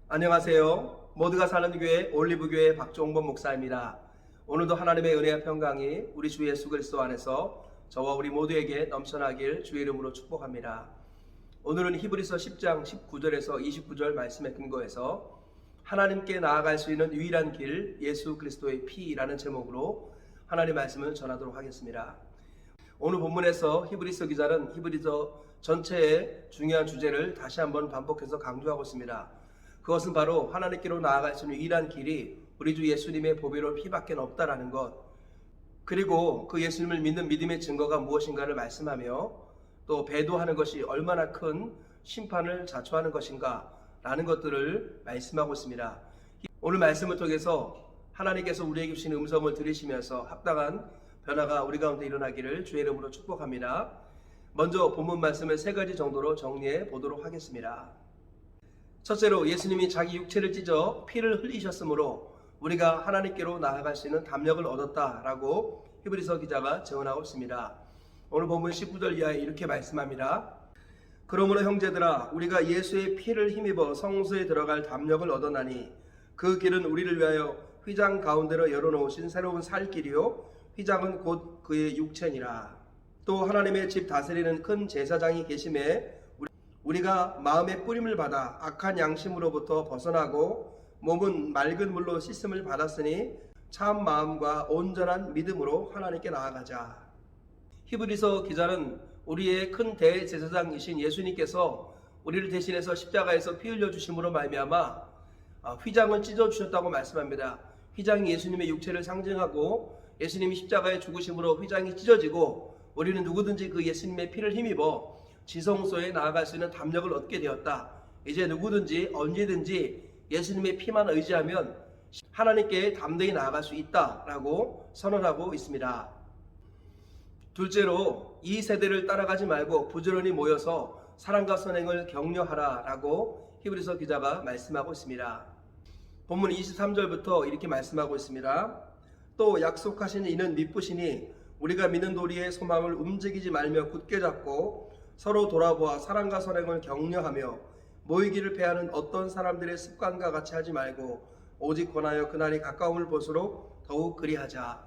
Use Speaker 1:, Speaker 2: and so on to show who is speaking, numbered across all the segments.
Speaker 1: 안녕하세요. 모두가 사는 교회 올리브교회 박종범 목사입니다. 오늘도 하나님의 은혜와 평강이 우리 주 예수 그리스도 안에서 저와 우리 모두에게 넘쳐나길 주의 이름으로 축복합니다. 오늘은 히브리서 10장 19절에서 29절 말씀에 근거해서 하나님께 나아갈 수 있는 유일한 길 예수 그리스도의 피라는 제목으로 하나님의 말씀을 전하도록 하겠습니다. 오늘 본문에서 히브리서 기자는 히브리서 전체의 중요한 주제를 다시 한번 반복해서 강조하고 있습니다. 그것은 바로 하나님께로 나아갈 수 있는 유일한 길이 우리 주 예수님의 보배로운 피밖에 없다라는 것, 그리고 그 예수님을 믿는 믿음의 증거가 무엇인가를 말씀하며 또 배도하는 것이 얼마나 큰 심판을 자초하는 것인가 라는 것들을 말씀하고 있습니다. 오늘 말씀을 통해서 하나님께서 우리에게 주신 음성을 들으시면서 합당한 변화가 우리 가운데 일어나기를 주의 이름으로 축복합니다. 먼저 본문 말씀을 세 가지 정도로 정리해 보도록 하겠습니다. 첫째로 예수님이 자기 육체를 찢어 피를 흘리셨으므로 우리가 하나님께로 나아갈 수 있는 담력을 얻었다라고 히브리서 기자가 증언하고 있습니다. 오늘 본문 19절 이하에 이렇게 말씀합니다. 그러므로 형제들아 우리가 예수의 피를 힘입어 성소에 들어갈 담력을 얻어나니 그 길은 우리를 위하여 휘장 가운데로 열어놓으신 새로운 살 길이요 휘장은 곧 그의 육체니라. 또 하나님의 집 다스리는 큰 제사장이 계심에 우리가 마음의 뿌림을 받아 악한 양심으로부터 벗어나고 몸은 맑은 물로 씻음을 받았으니 참 마음과 온전한 믿음으로 하나님께 나아가자. 히브리서 기자는 우리의 큰 대제사장이신 예수님께서 우리를 대신해서 십자가에서 피 흘려 주심으로 말미암아 휘장을 찢어 주셨다고 말씀합니다. 휘장이 예수님의 육체를 상징하고 예수님이 십자가에 죽으심으로 휘장이 찢어지고 우리는 누구든지 그 예수님의 피를 힘입어 지성소에 나아갈 수 있는 담력을 얻게 되었다. 이제 누구든지 언제든지 예수님의 피만 의지하면 하나님께 담대히 나아갈 수 있다라고 선언하고 있습니다. 둘째로 이 세대를 따라가지 말고 부지런히 모여서 사랑과 선행을 격려하라라고 히브리서 기자가 말씀하고 있습니다. 본문 23절부터 이렇게 말씀하고 있습니다. 또 약속하신 이는 미쁘시니 우리가 믿는 도리의 소망을 움직이지 말며 굳게 잡고 서로 돌아보아 사랑과 선행을 격려하며 모이기를 패하는 어떤 사람들의 습관과 같이 하지 말고 오직 권하여 그날이 가까움을 볼수록 더욱 그리하자.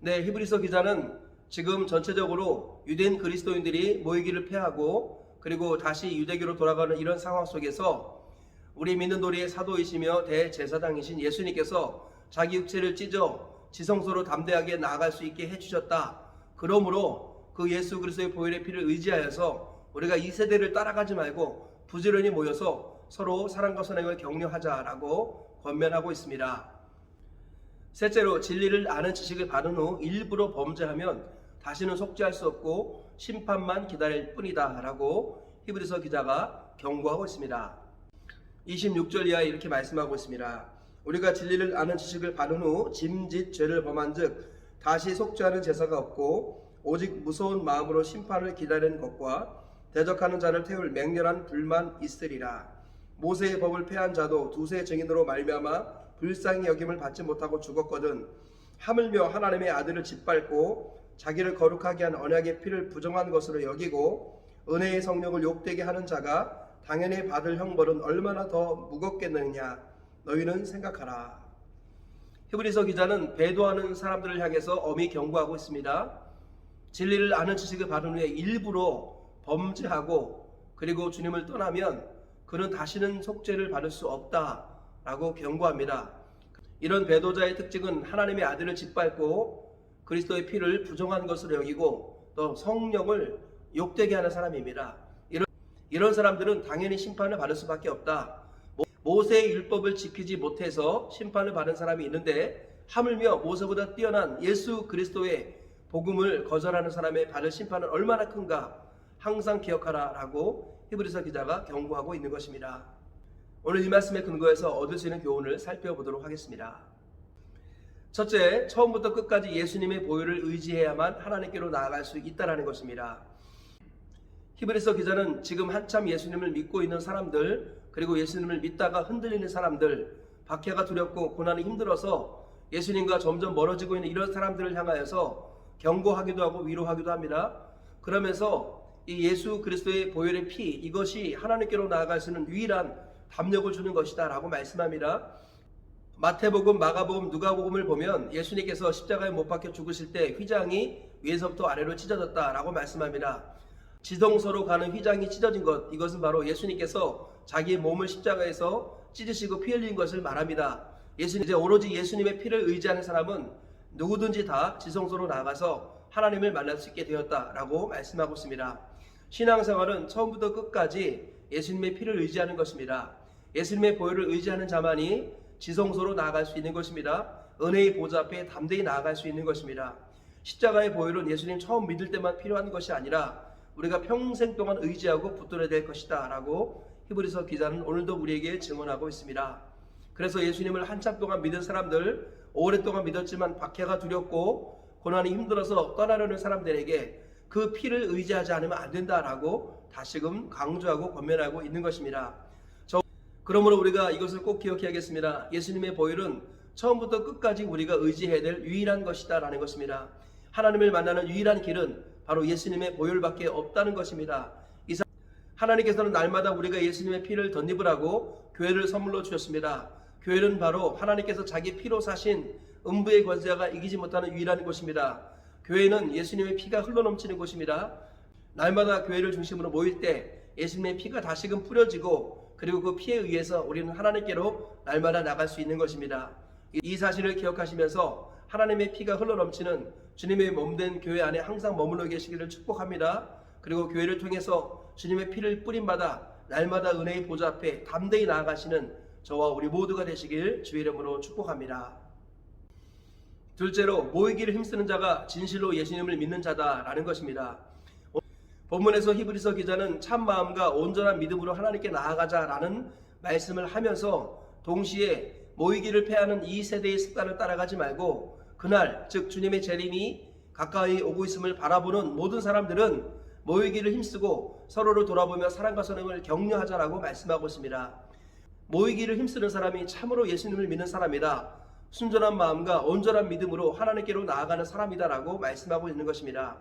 Speaker 1: 네, 히브리서 기자는 지금 전체적으로 유대인 그리스도인들이 모이기를 패하고 그리고 다시 유대교로 돌아가는 이런 상황 속에서 우리 믿는 도리의 사도이시며 대제사장이신 예수님께서 자기 육체를 찢어 지성소로 담대하게 나아갈 수 있게 해주셨다. 그러므로 그 예수 그리스도의 보혈의 피를 의지하여서 우리가 이 세대를 따라가지 말고 부지런히 모여서 서로 사랑과 선행을 격려하자라고 권면하고 있습니다. 셋째로 진리를 아는 지식을 받은 후 일부러 범죄하면 다시는 속죄할 수 없고 심판만 기다릴 뿐이다 라고 히브리서 기자가 경고하고 있습니다. 26절 이하에 이렇게 말씀하고 있습니다. 우리가 진리를 아는 지식을 받은 후 짐짓 죄를 범한 즉 다시 속죄하는 제사가 없고 오직 무서운 마음으로 심판을 기다리는 것과 대적하는 자를 태울 맹렬한 불만 있으리라. 모세의 법을 폐한 자도 두세 증인으로 말미암아 불쌍히 여김을 받지 못하고 죽었거든 하물며 하나님의 아들을 짓밟고 자기를 거룩하게 한 언약의 피를 부정한 것으로 여기고 은혜의 성령을 욕되게 하는 자가 당연히 받을 형벌은 얼마나 더 무겁겠느냐 너희는 생각하라. 히브리서 기자는 배도하는 사람들을 향해서 엄히 경고하고 있습니다. 진리를 아는 지식을 받은 후에 일부러 범죄하고 그리고 주님을 떠나면 그는 다시는 속죄를 받을 수 없다라고 경고합니다. 이런 배도자의 특징은 하나님의 아들을 짓밟고 그리스도의 피를 부정한 것으로 여기고 또 성령을 욕되게 하는 사람입니다. 이런 사람들은 당연히 심판을 받을 수밖에 없다. 모세의 율법을 지키지 못해서 심판을 받은 사람이 있는데 하물며 모세보다 뛰어난 예수 그리스도의 복음을 거절하는 사람의 받을 심판은 얼마나 큰가 항상 기억하라 라고 히브리서 기자가 경고하고 있는 것입니다. 오늘 이 말씀에 근거해서 얻을 수 있는 교훈을 살펴보도록 하겠습니다. 첫째, 처음부터 끝까지 예수님의 보혈을 의지해야만 하나님께로 나아갈 수 있다는 것입니다. 히브리서 기자는 지금 한참 예수님을 믿고 있는 사람들 그리고 예수님을 믿다가 흔들리는 사람들 박해가 두렵고 고난이 힘들어서 예수님과 점점 멀어지고 있는 이런 사람들을 향하여서 경고하기도 하고 위로하기도 합니다. 그러면서 이 예수 그리스도의 보혈의 피 이것이 하나님께로 나아갈 수 있는 유일한 담력을 주는 것이다 라고 말씀합니다. 마태복음, 마가복음, 누가복음을 보면 예수님께서 십자가에 못 박혀 죽으실 때 휘장이 위에서부터 아래로 찢어졌다 라고 말씀합니다. 지성소로 가는 휘장이 찢어진 것, 이것은 바로 예수님께서 자기의 몸을 십자가에서 찢으시고 피 흘린 것을 말합니다. 이제 오로지 예수님의 피를 의지하는 사람은 누구든지 다 지성소로 나가서 하나님을 만날 수 있게 되었다라고 말씀하고 있습니다. 신앙생활은 처음부터 끝까지 예수님의 피를 의지하는 것입니다. 예수님의 보혈을 의지하는 자만이 지성소로 나아갈 수 있는 것입니다. 은혜의 보좌 앞에 담대히 나아갈 수 있는 것입니다. 십자가의 보혈은 예수님 처음 믿을 때만 필요한 것이 아니라 우리가 평생 동안 의지하고 붙들어야 될 것이다 라고 히브리서 기자는 오늘도 우리에게 증언하고 있습니다. 그래서 예수님을 한참 동안 믿은 사람들, 오랫동안 믿었지만 박해가 두렵고 고난이 힘들어서 떠나려는 사람들에게 그 피를 의지하지 않으면 안 된다라고 다시금 강조하고 권면하고 있는 것입니다. 그러므로 우리가 이것을 꼭 기억해야겠습니다. 예수님의 보혈은 처음부터 끝까지 우리가 의지해야 될 유일한 것이다 라는 것입니다. 하나님을 만나는 유일한 길은 바로 예수님의 보혈밖에 없다는 것입니다. 하나님께서는 날마다 우리가 예수님의 피를 덧입으라고 교회를 선물로 주셨습니다. 교회는 바로 하나님께서 자기 피로 사신 음부의 권세가 이기지 못하는 유일한 곳입니다. 교회는 예수님의 피가 흘러넘치는 곳입니다. 날마다 교회를 중심으로 모일 때 예수님의 피가 다시금 뿌려지고 그리고 그 피에 의해서 우리는 하나님께로 날마다 나갈 수 있는 것입니다. 이 사실을 기억하시면서 하나님의 피가 흘러넘치는 주님의 몸된 교회 안에 항상 머물러 계시기를 축복합니다. 그리고 교회를 통해서 주님의 피를 뿌림받아 날마다 은혜의 보좌 앞에 담대히 나아가시는 저와 우리 모두가 되시길 주의 이름으로 축복합니다. 둘째로, 모이기를 힘쓰는 자가 진실로 예수님을 믿는 자다라는 것입니다. 본문에서 히브리서 기자는 참 마음과 온전한 믿음으로 하나님께 나아가자라는 말씀을 하면서 동시에 모이기를 패하는 이 세대의 습관을 따라가지 말고 그날, 즉 주님의 재림이 가까이 오고 있음을 바라보는 모든 사람들은 모이기를 힘쓰고 서로를 돌아보며 사랑과 선행을 격려하자라고 말씀하고 있습니다. 모이기를 힘쓰는 사람이 참으로 예수님을 믿는 사람이다. 순전한 마음과 온전한 믿음으로 하나님께로 나아가는 사람이다라고 말씀하고 있는 것입니다.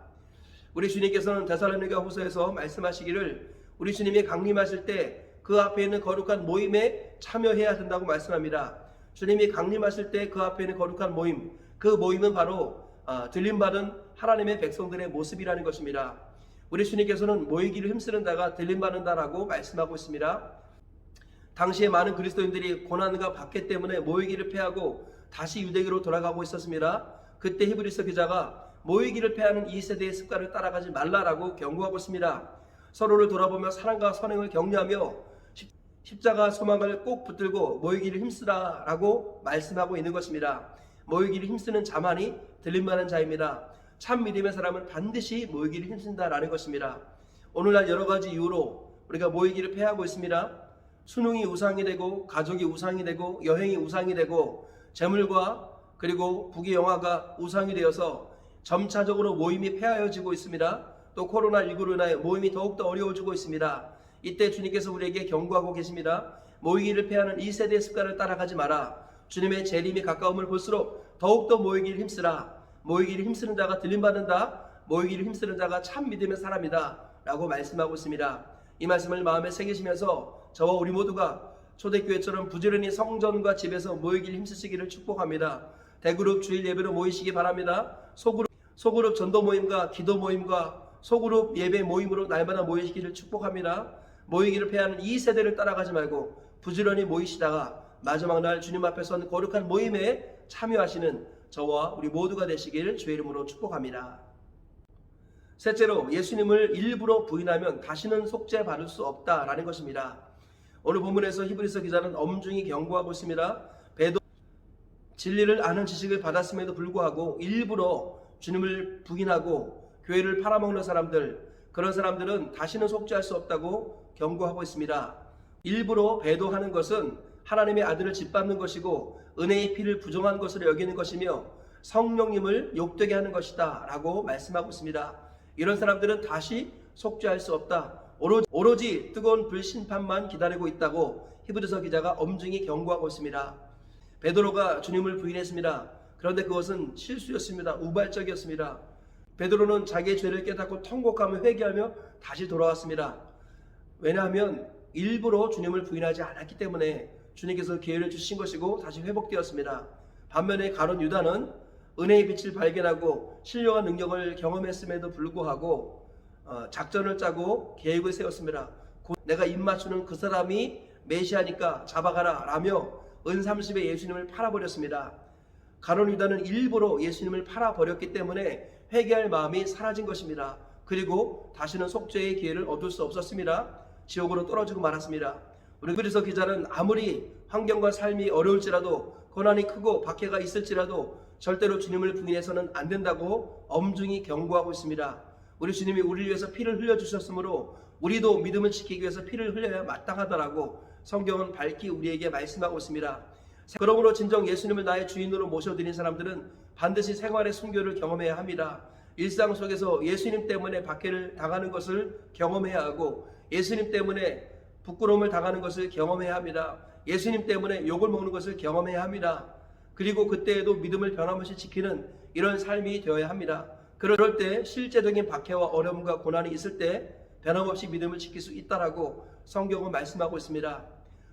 Speaker 1: 우리 주님께서는 데살로니가 후서에서 말씀하시기를 우리 주님이 강림하실 때 그 앞에 있는 거룩한 모임에 참여해야 된다고 말씀합니다. 주님이 강림하실 때 그 앞에 있는 거룩한 모임, 그 모임은 바로 들림받은 하나님의 백성들의 모습이라는 것입니다. 우리 주님께서는 모이기를 힘쓰는 자가 들림받는다라고 말씀하고 있습니다. 당시에 많은 그리스도인들이 고난과 박해 때문에 모이기를 패하고 다시 유대교로 돌아가고 있었습니다. 그때 히브리서 기자가 모이기를 패하는 이 세대의 습관을 따라가지 말라라고 경고하고 있습니다. 서로를 돌아보며 사랑과 선행을 격려하며 십자가 소망을 꼭 붙들고 모이기를 힘쓰라라고 말씀하고 있는 것입니다. 모이기를 힘쓰는 자만이 들림받는 자입니다. 참 믿음의 사람은 반드시 모이기를 힘쓴다라는 것입니다. 오늘날 여러 가지 이유로 우리가 모이기를 패하고 있습니다. 수능이 우상이 되고 가족이 우상이 되고 여행이 우상이 되고 재물과 그리고 부귀영화가 우상이 되어서 점차적으로 모임이 폐하여지고 있습니다. 또 코로나19로 인하여 모임이 더욱더 어려워지고 있습니다. 이때 주님께서 우리에게 경고하고 계십니다. 모이기를 패하는 이 세대의 습관을 따라가지 마라. 주님의 재림이 가까움을 볼수록 더욱더 모이기를 힘쓰라. 모이기를 힘쓰는 자가 들림받는다. 모이기를 힘쓰는 자가 참 믿음의 사람이다 라고 말씀하고 있습니다. 이 말씀을 마음에 새기시면서 저와 우리 모두가 초대교회처럼 부지런히 성전과 집에서 모이기를 힘쓰시기를 축복합니다. 대그룹 주일 예배로 모이시기 바랍니다. 소그룹 전도 모임과 기도 모임과 소그룹 예배 모임으로 날마다 모이시기를 축복합니다. 모이기를 패하는 이 세대를 따라가지 말고 부지런히 모이시다가 마지막 날 주님 앞에 선 거룩한 모임에 참여하시는 저와 우리 모두가 되시길 주의 이름으로 축복합니다. 셋째로, 예수님을 일부러 부인하면 다시는 속죄받을 수 없다라는 것입니다. 오늘 본문에서 히브리서 기자는 엄중히 경고하고 있습니다. 베드로 진리를 아는 지식을 받았음에도 불구하고 일부러 주님을 부인하고 교회를 팔아먹는 사람들, 그런 사람들은 다시는 속죄할 수 없다고 경고하고 있습니다. 일부러 배도하는 것은 하나님의 아들을 짓밟는 것이고 은혜의 피를 부정한 것으로 여기는 것이며 성령님을 욕되게 하는 것이다 라고 말씀하고 있습니다. 이런 사람들은 다시 속죄할 수 없다. 오로지 뜨거운 불심판만 기다리고 있다고 히브리서 기자가 엄중히 경고하고 있습니다. 베드로가 주님을 부인했습니다. 그런데 그것은 실수였습니다. 우발적이었습니다. 베드로는 자기의 죄를 깨닫고 통곡하며 회개하며 다시 돌아왔습니다. 왜냐하면 일부러 주님을 부인하지 않았기 때문에 주님께서 기회를 주신 것이고 다시 회복되었습니다. 반면에 가룟 유다는 은혜의 빛을 발견하고 신령한 능력을 경험했음에도 불구하고 작전을 짜고 계획을 세웠습니다. 내가 입맞추는 그 사람이 메시아니까 잡아가라 라며 은 30에 예수님을 팔아버렸습니다. 가룟 유다는 일부러 예수님을 팔아버렸기 때문에 회개할 마음이 사라진 것입니다. 그리고 다시는 속죄의 기회를 얻을 수 없었습니다. 지옥으로 떨어지고 말았습니다. 우리 히브리서 기자는 아무리 환경과 삶이 어려울지라도 고난이 크고 박해가 있을지라도 절대로 주님을 부인해서는 안 된다고 엄중히 경고하고 있습니다. 우리 주님이 우리를 위해서 피를 흘려주셨으므로 우리도 믿음을 지키기 위해서 피를 흘려야 마땅하다라고 성경은 밝히 우리에게 말씀하고 있습니다. 그러므로 진정 예수님을 나의 주인으로 모셔드린 사람들은 반드시 생활의 순교를 경험해야 합니다. 일상 속에서 예수님 때문에 박해를 당하는 것을 경험해야 하고 예수님 때문에 부끄러움을 당하는 것을 경험해야 합니다. 예수님 때문에 욕을 먹는 것을 경험해야 합니다. 그리고 그때에도 믿음을 변함없이 지키는 이런 삶이 되어야 합니다. 그럴 때 실제적인 박해와 어려움과 고난이 있을 때 변함없이 믿음을 지킬 수 있다라고 성경은 말씀하고 있습니다.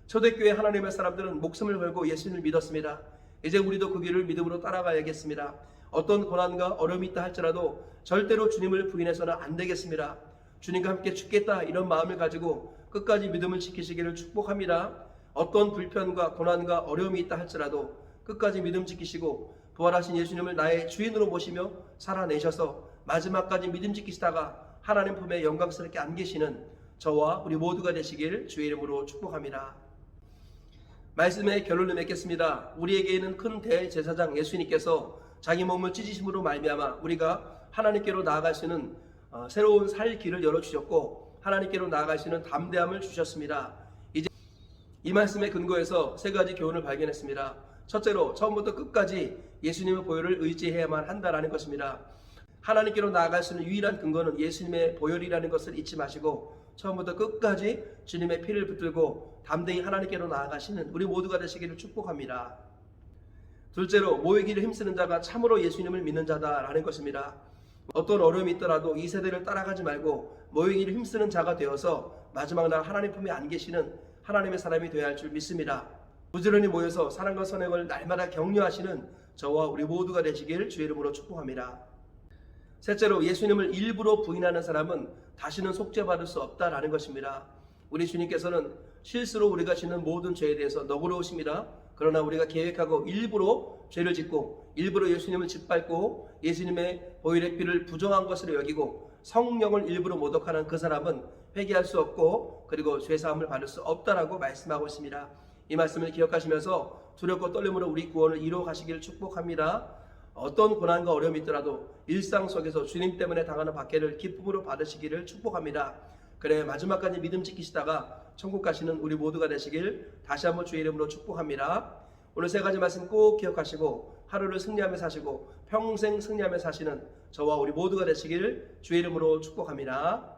Speaker 1: 초대교회 하나님의 사람들은 목숨을 걸고 예수님을 믿었습니다. 이제 우리도 그 길을 믿음으로 따라가야겠습니다. 어떤 고난과 어려움이 있다 할지라도 절대로 주님을 부인해서는 안 되겠습니다. 주님과 함께 죽겠다 이런 마음을 가지고 끝까지 믿음을 지키시기를 축복합니다. 어떤 불편과 고난과 어려움이 있다 할지라도 끝까지 믿음 지키시고 부활하신 예수님을 나의 주인으로 모시며 살아내셔서 마지막까지 믿음 지키시다가 하나님 품에 영광스럽게 안기시는 저와 우리 모두가 되시길 주의 이름으로 축복합니다. 말씀의 결론을 맺겠습니다. 우리에게는 큰 대제사장 예수님께서 자기 몸을 찢으심으로 말미암아 우리가 하나님께로 나아갈 수 있는 새로운 살 길을 열어주셨고 하나님께로 나아갈 수 있는 담대함을 주셨습니다. 이제 이 말씀의 근거에서 세 가지 교훈을 발견했습니다. 첫째로 처음부터 끝까지 예수님의 보혈을 의지해야만 한다라는 것입니다. 하나님께로 나아갈 수 있는 유일한 근거는 예수님의 보혈이라는 것을 잊지 마시고 처음부터 끝까지 주님의 피를 붙들고 담대히 하나님께로 나아가시는 우리 모두가 되시기를 축복합니다. 둘째로 모이기를 힘쓰는 자가 참으로 예수님을 믿는 자다라는 것입니다. 어떤 어려움이 있더라도 이 세대를 따라가지 말고 모이기를 힘쓰는 자가 되어서 마지막 날 하나님 품에 안 계시는 하나님의 사람이 되어야 할 줄 믿습니다. 부지런히 모여서 사랑과 선행을 날마다 격려하시는 저와 우리 모두가 되시길 주의 이름으로 축복합니다. 셋째로 예수님을 일부러 부인하는 사람은 다시는 속죄받을 수 없다라는 것입니다. 우리 주님께서는 실수로 우리가 짓는 모든 죄에 대해서 너그러우십니다. 그러나 우리가 계획하고 일부러 죄를 짓고 일부러 예수님을 짓밟고 예수님의 보혈의 피를 부정한 것으로 여기고 성령을 일부러 모독하는 그 사람은 회개할 수 없고 그리고 죄사함을 받을 수 없다라고 말씀하고 있습니다. 이 말씀을 기억하시면서 두렵고 떨림으로 우리 구원을 이루어 가시기를 축복합니다. 어떤 고난과 어려움이 있더라도 일상 속에서 주님 때문에 당하는 박해를 기쁨으로 받으시기를 축복합니다. 그래 마지막까지 믿음 지키시다가 천국 가시는 우리 모두가 되시길 다시 한번 주의 이름으로 축복합니다. 오늘 세 가지 말씀 꼭 기억하시고 하루를 승리하며 사시고 평생 승리하며 사시는 저와 우리 모두가 되시길 주의 이름으로 축복합니다.